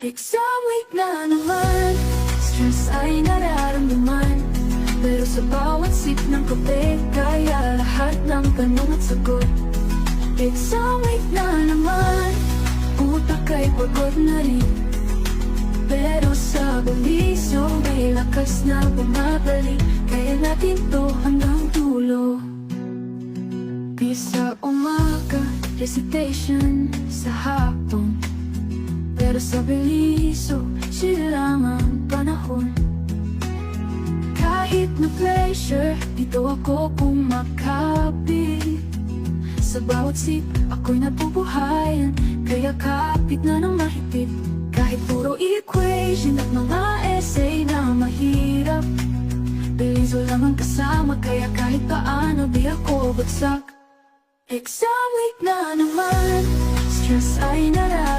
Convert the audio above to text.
Exam week na naman, stress ay nararamdaman. Pero sa bawat sip ng kape, kaya lahat ng tanong at sagot. Exam week na naman, utak ay pagod na rin. Pero sa balisyo, may lakas na bumabalik. Kaya natin to hanggang dulo. Di sa umaga, recitation sa hapon. Pero sa beliso, silang ang panahon. Kahit na pleasure, dito ako kumakapit. Sa bawat sip, ako'y nabubuhayan. Kaya kapit na ng mahigpit. Kahit puro equation at mga essay na mahirap, beliso lang ang kasama. Kaya kahit paano di ako bagsak. Exam week na naman, stress ay nararapat.